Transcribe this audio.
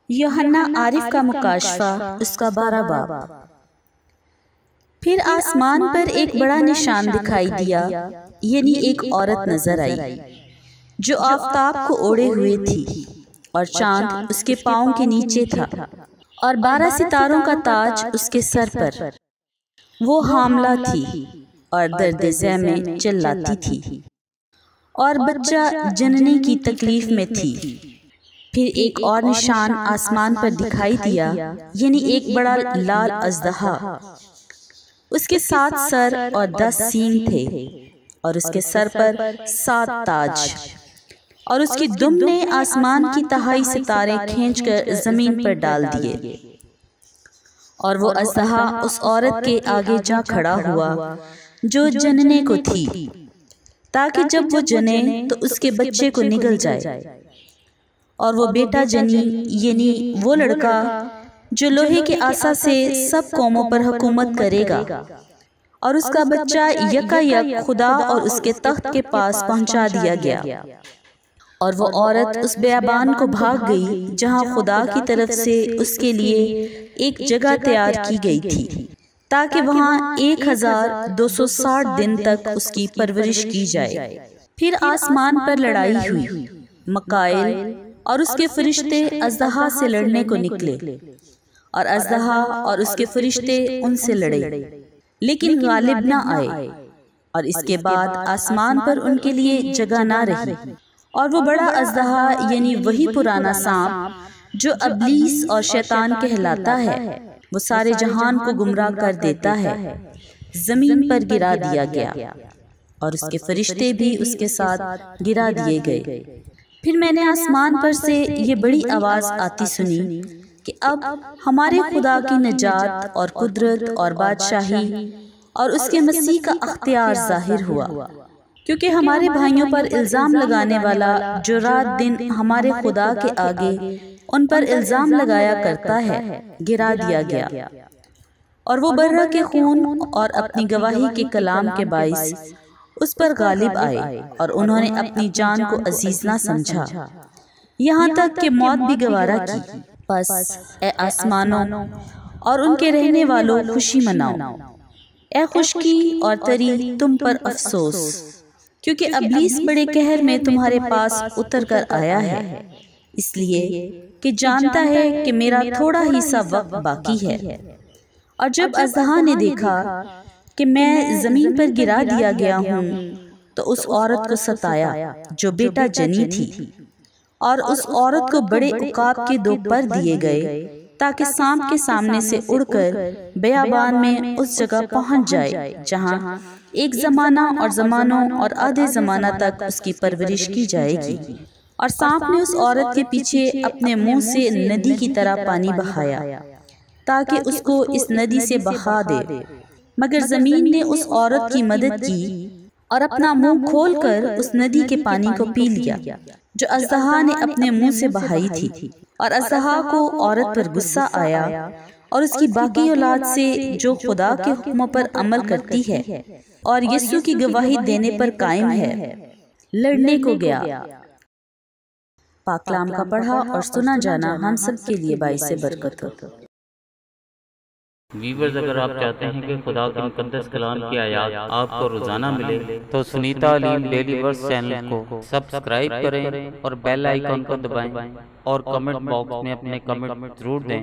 یوحنا عارف کا مکاشفہ اس کا 12 باب۔ پھر آسمان پر ایک بڑا نشان دکھائی دیا، یعنی ایک عورت نظر آئی جو آفتاب کو اوڑھے ہوئے تھی اور چاند اس کے پاؤں کے نیچے تھا اور 12 ستاروں کا تاج اس کے سر پر۔ وہ حاملہ تھی اور درد ذہ میں چلاتی تھی اور بچہ جننے کی تکلیف میں تھی۔ پھر ایک اور نشان آسمان پر دکھائی دیا، یعنی ایک بڑا لال اژدہا۔ اس کے 7 سر اور 10 سینگ تھے اور اس کے سر پر 7 تاج، اور اس کی دم نے آسمان کی تہائی ستارے کھینچ کر زمین پر ڈال دیے۔ اور وہ اژدہا اس عورت کے آگے جا کھڑا ہوا جو جننے کو تھی، تاکہ جب وہ جنے تو اس کے بچے کو نگل جائے، اور وہ بیٹا جنی، یعنی وہ لڑکا جو لوہے کے عصا سے سب قوموں پر حکومت کرے گا، اور اس کا بچہ یکا یک خدا اور اس کے تخت کے پاس پہنچا دیا گیا۔ اور وہ عورت اس بیابان کو بھاگ گئی جہاں خدا کی طرف سے اس کے لیے ایک جگہ تیار کی گئی تھی، تاکہ وہاں 1260 دن تک اس کی پرورش کی جائے۔ پھر آسمان پر لڑائی ہوئی، مکائل اور اس کے فرشتے اژدہا سے لڑنے کو نکلے، اور اژدہا اور اس کے فرشتے ان سے لڑے، لیکن غالب نہ آئے۔ اور اس کے بعد آسمان پر ان کے لیے جگہ نہ رہی۔ اور وہ بڑا اژدہا، یعنی وہی پرانا سانپ جو ابلیس اور شیطان کہلاتا ہے، وہ سارے جہان کو گمراہ کر دیتا ہے، زمین پر گرا دیا گیا، اور اس کے فرشتے بھی اس کے ساتھ گرا دیے گئے۔ پھر میں نے آسمان پر سے یہ بڑی آواز آتی سنی کہ اب ہمارے خدا کی نجات اور قدرت اور بادشاہی اور اس کے مسیح کا اختیار ظاہر ہوا، کیونکہ ہمارے بھائیوں پر الزام لگانے والا جو رات دن ہمارے خدا کے آگے ان پر الزام لگایا کرتا ہے، گرا دیا گیا۔ اور وہ برہ کے خون اور اپنی گواہی کے کلام کے باعث اس پر غالب آئے، اور انہوں نے اپنی جان کو عزیز نہ سمجھا، یہاں تک کہ موت بھی گوارا کی۔ پس اے آسمانوں اور ان کے رہنے والوں، خوشی مناؤ، اے خشکی اور تری تم پر افسوس، کیونکہ ابلیس بڑے قہر میں تمہارے پاس اتر کر آیا ہے، اس لیے کہ جانتا ہے کہ میرا تھوڑا ہی سا وقت باقی ہے۔ اور جب اژدہا نے دیکھا کہ میں زمین پر گرا دیا گیا ہوں، تو اس عورت کو ستایا جو بیٹا جنی تھی، اور اس عورت کو بڑے عقاب کے 2 پر دیے گئے، تاکہ سانپ کے سامنے سے اڑ کر بیابان میں اس جگہ پہنچ جائے جہاں ایک زمانہ اور زمانوں اور آدھے زمانہ تک اس کی پرورش کی جائے گی۔ اور سانپ نے اس عورت کے پیچھے اپنے منہ سے ندی کی طرح پانی بہایا، تاکہ اس کو اس ندی سے بہا دے، مگر زمین نے اس عورت کی مدد کی اور اپنا منہ کھول کر اس ندی کے پانی کو پی لیا جو اژدہا نے اپنے منہ سے بہائی تھی۔ اور اژدہا کو عورت پر غصہ آیا اور اس کی باقی اولاد سے جو خدا کے حکموں پر عمل کرتی ہے اور یسوع کی گواہی دینے پر قائم ہے، لڑنے کو گیا۔ پاک کلام کا پڑھا اور سنا جانا ہم سب کے لیے باعث برکت ہو۔ ویورز، اگر آپ چاہتے ہیں کہ خدا کے مقدس کلام کی آیات آپ کو روزانہ ملے تو سنیتا علیم ڈیلی ورس چینل کو سبسکرائب کریں اور بیل آئیکن کو دبائیں، اور کمنٹ باکس میں اپنے کمنٹ ضرور دیں۔